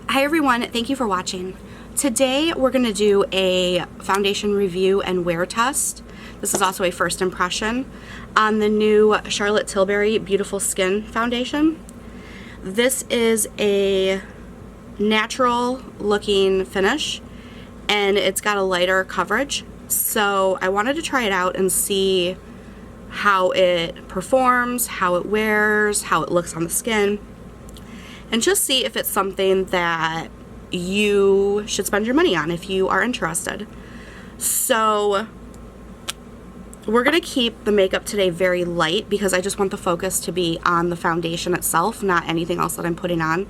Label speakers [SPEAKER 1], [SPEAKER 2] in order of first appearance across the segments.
[SPEAKER 1] Hi everyone, thank you for watching. Today we're going to do a foundation review and wear test. This is also a first impression on the new Charlotte Tilbury Beautiful Skin Foundation. This is a natural looking finish and it's got a lighter coverage. So I wanted to try it out and see how it performs, how it wears, how it looks on the skin, and just see if it's something that you should spend your money on if you are interested. So we're gonna keep the makeup today very light because I just want the focus to be on the foundation itself, not anything else that I'm putting on.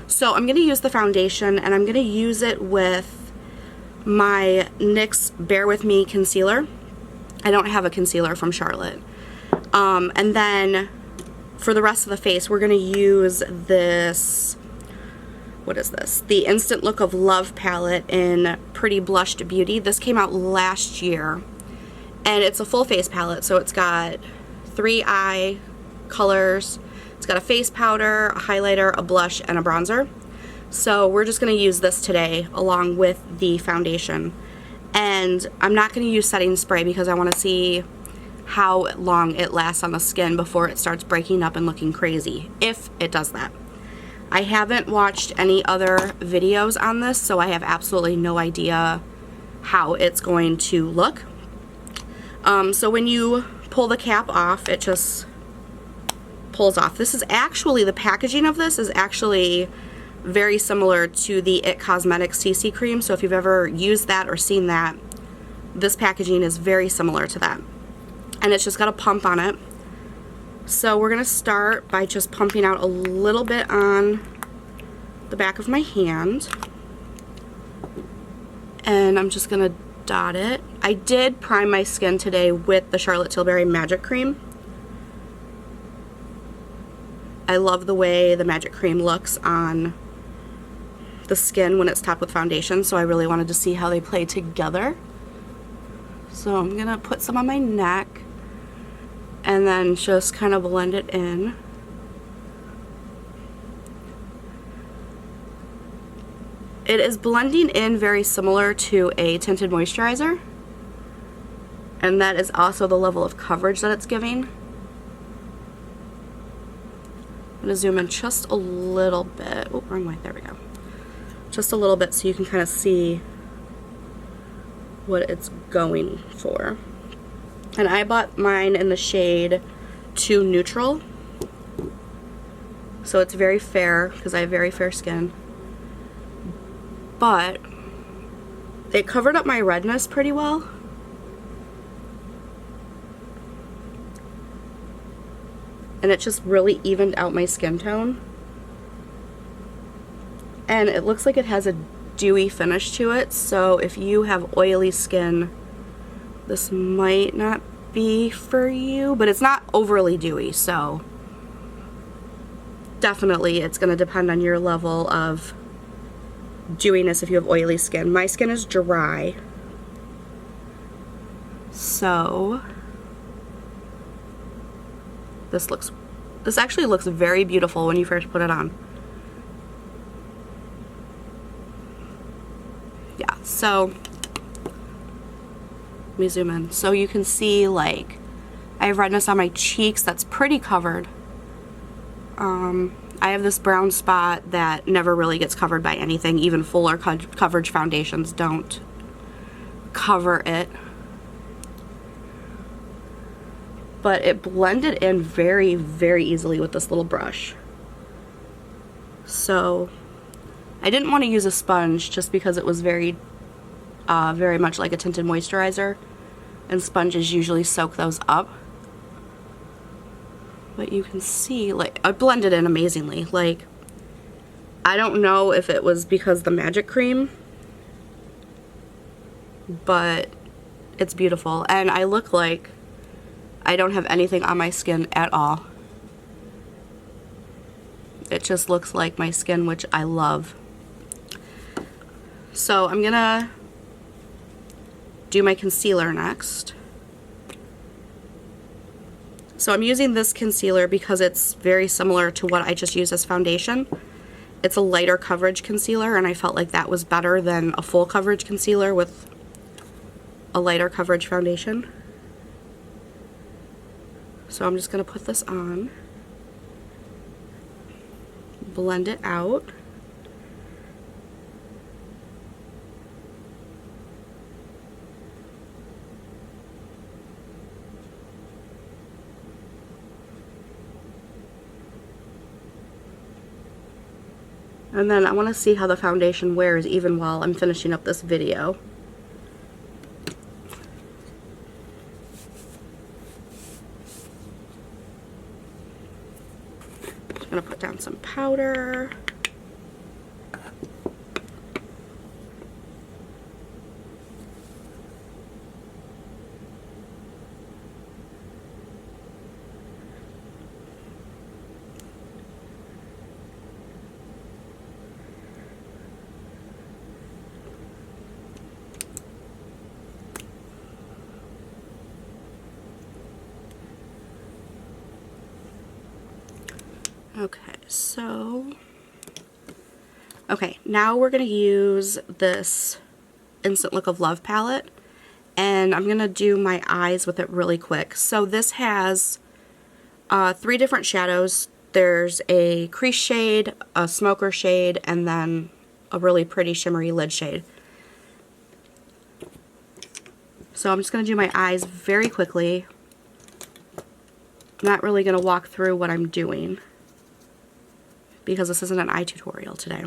[SPEAKER 1] So I'm gonna use the foundation and I'm gonna use it with my NYX Bear With Me concealer. I don't have a concealer from Charlotte. And then for the rest of the face, we're going to use this, what is this? The Instant Look of Love palette in Pretty Blushed Beauty. This came out last year, and it's a full face palette, so it's got 3 eye colors. It's got a face powder, a highlighter, a blush, and a bronzer. So we're just going to use this today along with the foundation. And I'm not going to use setting spray because I want to see how long it lasts on the skin before it starts breaking up and looking crazy, if it does that. I haven't watched any other videos on this, so I have absolutely no idea how it's going to look. So when you pull the cap off, it just pulls off. This is actually, the packaging of this is actually very similar to the IT Cosmetics CC cream, so if you've ever used that or seen that, this packaging is very similar to that. And it's just got a pump on it. So we're gonna start by just pumping out a little bit on the back of my hand. And I'm just gonna dot it. I did prime my skin today with the Charlotte Tilbury Magic Cream. I love the way the Magic Cream looks on the skin when it's topped with foundation, so I really wanted to see how they play together. So I'm gonna put some on my neck and then just kind of blend it in. It is blending in very similar to a tinted moisturizer, and that is also the level of coverage that it's giving. I'm gonna zoom in just a little bit. Oh, wrong way, there we go. Just a little bit so you can kind of see what it's going for. And I bought mine in the shade 2 Neutral. So it's very fair because I have very fair skin. But it covered up my redness pretty well. And it just really evened out my skin tone. And it looks like it has a dewy finish to it, so if you have oily skin, this might not be for you, but it's not overly dewy, so definitely it's going to depend on your level of dewiness if you have oily skin. My skin is dry, so this actually looks very beautiful when you first put it on. Yeah, so let me zoom in so you can see, like, I have redness on my cheeks that's pretty covered. I have this brown spot that never really gets covered by anything. Even fuller coverage foundations don't cover it. But it blended in very, very easily with this little brush. So I didn't want to use a sponge just because it was very much like a tinted moisturizer, and sponges usually soak those up. But you can see, like, I blended in amazingly. Like, I don't know if it was because the Magic Cream, but it's beautiful. And I look like I don't have anything on my skin at all. It just looks like my skin, which I love. So I'm gonna do my concealer next. So I'm using this concealer because it's very similar to what I just used as foundation. It's a lighter coverage concealer, and I felt like that was better than a full coverage concealer with a lighter coverage foundation. So I'm just going to put this on, blend it out. And then I want to see how the foundation wears even while I'm finishing up this video. I'm going to put down some powder. Okay, now we're going to use this Instant Look of Love palette, and I'm going to do my eyes with it really quick. So this has 3 different shadows. There's a crease shade, a smoker shade, and then a really pretty shimmery lid shade. So I'm just going to do my eyes very quickly. I'm not really going to walk through what I'm doing because this isn't an eye tutorial today.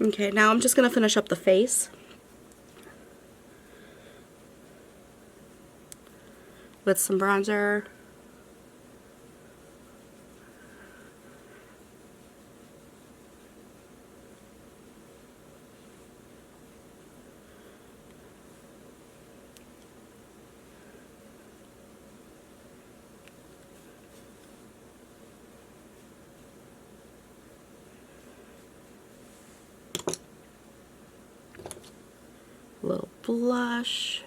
[SPEAKER 1] Okay, now I'm just going to finish up the face with some bronzer. A little blush.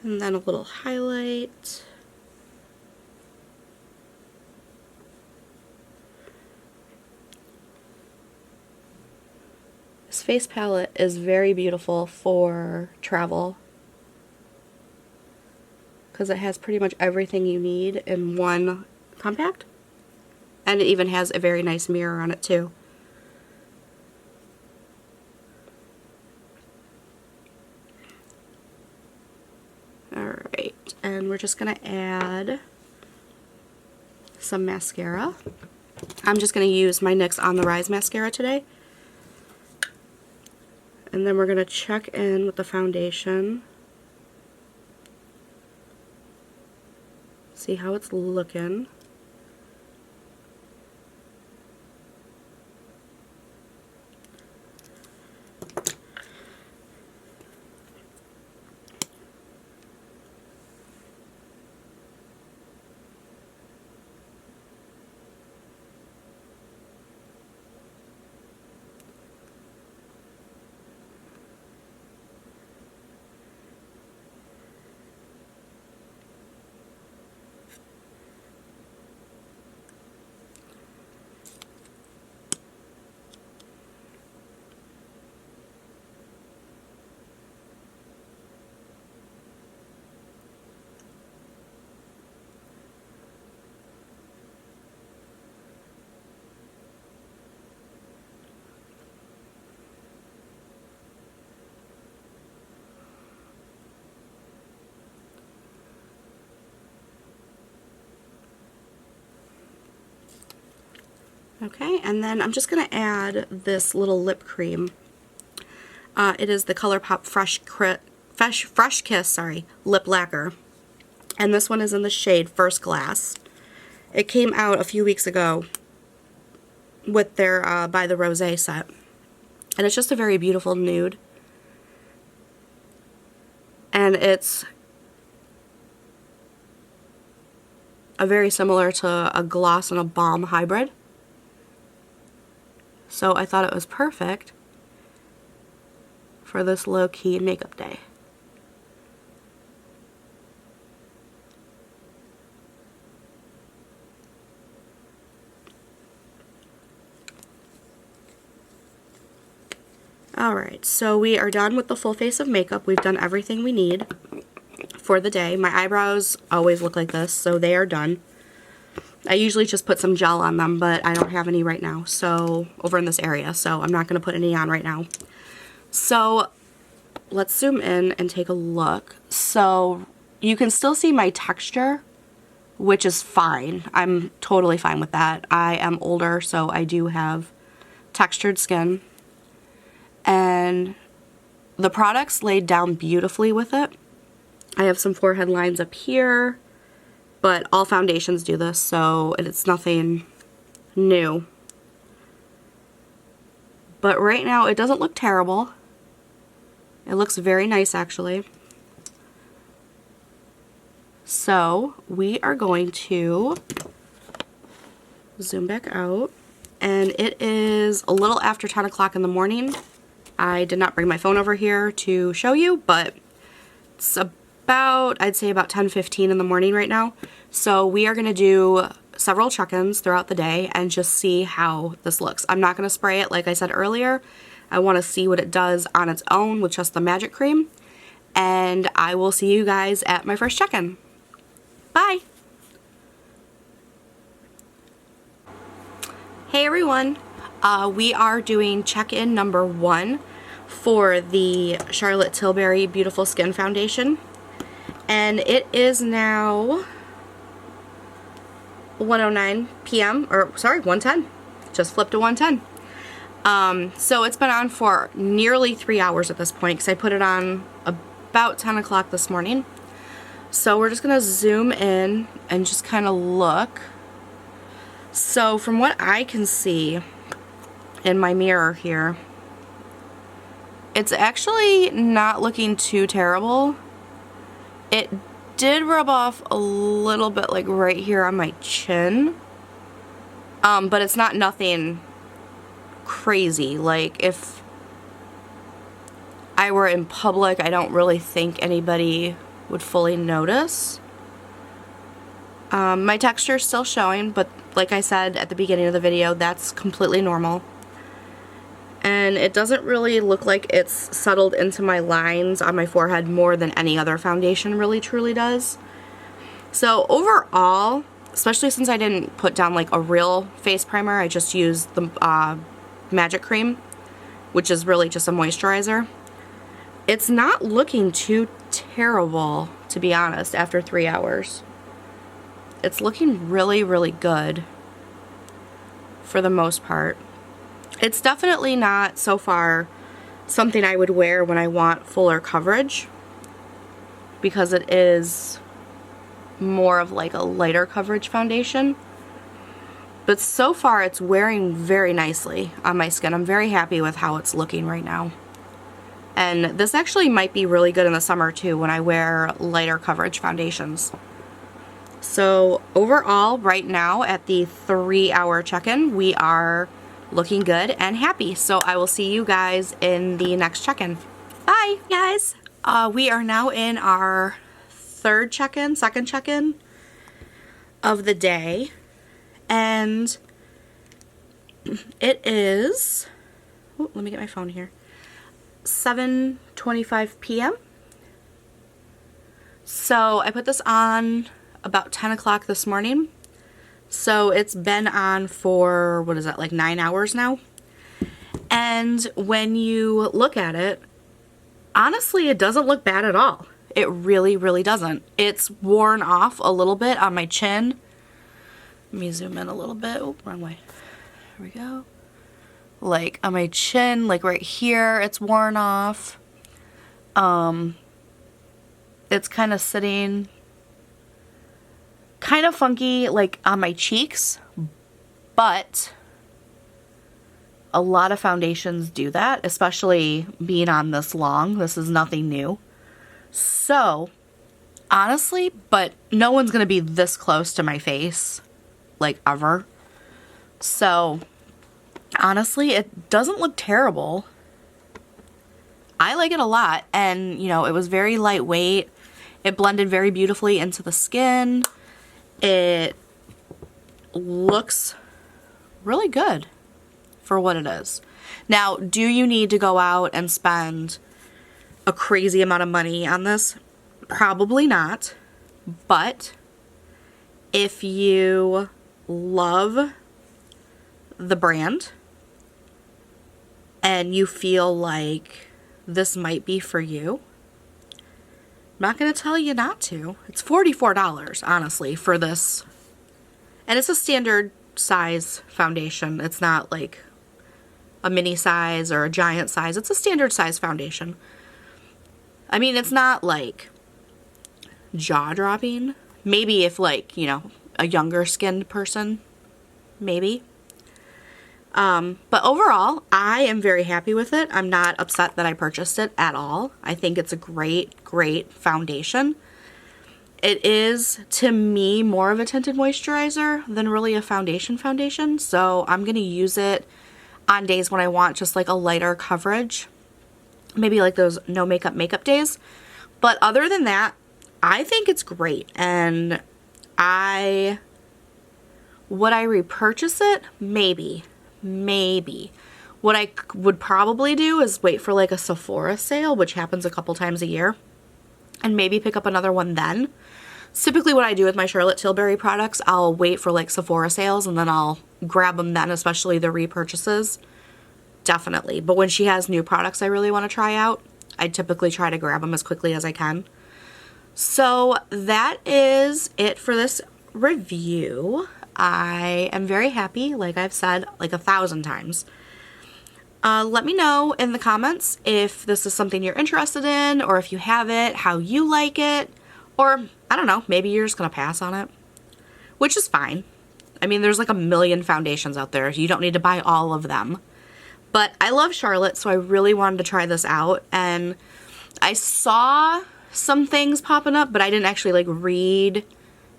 [SPEAKER 1] And then a little highlight. This face palette is very beautiful for travel because it has pretty much everything you need in one compact. And it even has a very nice mirror on it too. Alright, and we're just going to add some mascara. I'm just going to use my NYX On The Rise mascara today. And then we're going to check in with the foundation. See how it's looking. Okay, and then I'm just going to add this little lip cream. It is the ColourPop Fresh Kiss, lip lacquer. And this one is in the shade First Glass. It came out a few weeks ago with their By the Rosé set. And it's just a very beautiful nude. And it's a very similar to a gloss and a balm hybrid. So I thought it was perfect for this low-key makeup day. Alright, so we are done with the full face of makeup. We've done everything we need for the day. My eyebrows always look like this, so they are done. I usually just put some gel on them, but I don't have any right now, so over in this area, so I'm not going to put any on right now. So let's zoom in and take a look. So you can still see my texture, which is fine. I'm totally fine with that. I am older, so I do have textured skin. And the product's laid down beautifully with it. I have some forehead lines up here, but all foundations do this, so it's nothing new. But right now it doesn't look terrible. It looks very nice actually. So we are going to zoom back out, and it is a little after 10 o'clock in the morning. I did not bring my phone over here to show you, but it's about, I'd say about 10:15 in the morning right now. So we are going to do several check-ins throughout the day and just see how this looks. I'm not going to spray it like I said earlier. I want to see what it does on its own with just the Magic Cream. And I will see you guys at my first check-in. Bye! Hey everyone! We are doing check-in number 1 for the Charlotte Tilbury Beautiful Skin Foundation. And it is now 1:09 p.m. or sorry, 1:10. Just flipped to 1:10. So it's been on for nearly 3 hours at this point because I put it on about 10 o'clock this morning. So we're just going to zoom in and just kind of look. So from what I can see in my mirror here, it's actually not looking too terrible. It did rub off a little bit like right here on my chin, but it's not nothing crazy. Like if I were in public, I don't really think anybody would fully notice. My texture is still showing, but like I said at the beginning of the video, that's completely normal. And it doesn't really look like it's settled into my lines on my forehead more than any other foundation really truly does. So overall, especially since I didn't put down like a real face primer, I just used the Magic Cream, which is really just a moisturizer. It's not looking too terrible, to be honest, after 3 hours. It's looking really, really good for the most part. It's definitely not, so far, something I would wear when I want fuller coverage, because it is more of like a lighter coverage foundation. But so far it's wearing very nicely on my skin. I'm very happy with how it's looking right now. And this actually might be really good in the summer too when I wear lighter coverage foundations. So overall, right now at the 3-hour check-in, we are looking good and happy. So I will see you guys in the next check-in. Bye, guys. We are now in our second check-in of the day. And it is, let me get my phone here, 7:25 p.m. So I put this on about 10 o'clock this morning. So it's been on for, what is that, like 9 hours now? And when you look at it, honestly, it doesn't look bad at all. It really, really doesn't. It's worn off a little bit on my chin. Let me zoom in a little bit. Oh, wrong way.
[SPEAKER 2] There we go. Like on my chin, like right here, it's worn off. It's kind of sitting kind of funky like on my cheeks, but a lot of foundations do that, especially being on this long. This is nothing new. So, honestly, but no one's going to be this close to my face, like, ever. So, honestly, it doesn't look terrible. I like it a lot, and, you know, it was very lightweight. It blended very beautifully into the skin. It looks really good for what it is. Now, do you need to go out and spend a crazy amount of money on this? Probably not. But if you love the brand and you feel like this might be for you, I'm not going to tell you not to. It's $44, honestly, for this. And it's a standard size foundation. It's not like a mini size or a giant size. It's a standard size foundation. I mean, it's not like jaw-dropping. Maybe if, like, you know, a younger skinned person, maybe. But overall, I am very happy with it. I'm not upset that I purchased it at all. I think it's a great, great foundation. It is, to me, more of a tinted moisturizer than really a foundation, so I'm going to use it on days when I want just like a lighter coverage. Maybe like those no makeup days. But other than that, I think it's great, and would I repurchase it? Maybe. What I would probably do is wait for like a Sephora sale, which happens a couple times a year, and maybe pick up another one then. Typically what I do with my Charlotte Tilbury products, I'll wait for like Sephora sales and then I'll grab them then, especially the repurchases. Definitely. But when she has new products I really want to try out, I typically try to grab them as quickly as I can. So that is it for this review. I am very happy, like I've said like 1,000 times. Let me know in the comments if this is something you're interested in, or if you have it, how you like it, or I don't know, maybe you're just gonna pass on it, which is fine. I mean, there's like a million foundations out there. You don't need to buy all of them. But I love Charlotte, so I really wanted to try this out, and I saw some things popping up, but I didn't actually like read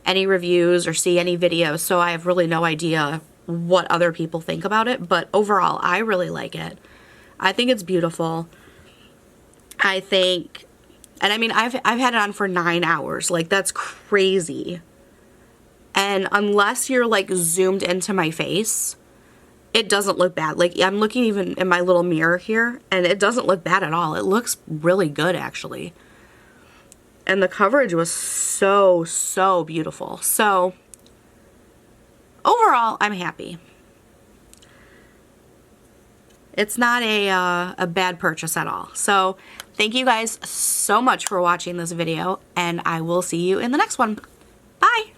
[SPEAKER 2] any reviews or see any videos, so I have really no idea what other people think about it. But overall, I really like it. I think it's beautiful. I think, and I mean, I've had it on for 9 hours. Like, that's crazy. And unless you're like zoomed into my face, it doesn't look bad. Like, I'm looking even in my little mirror here, and it doesn't look bad at all. It looks really good, actually. And the coverage was so, so beautiful. So, overall, I'm happy. It's not a bad purchase at all. So, thank you guys so much for watching this video, and I will see you in the next one. Bye!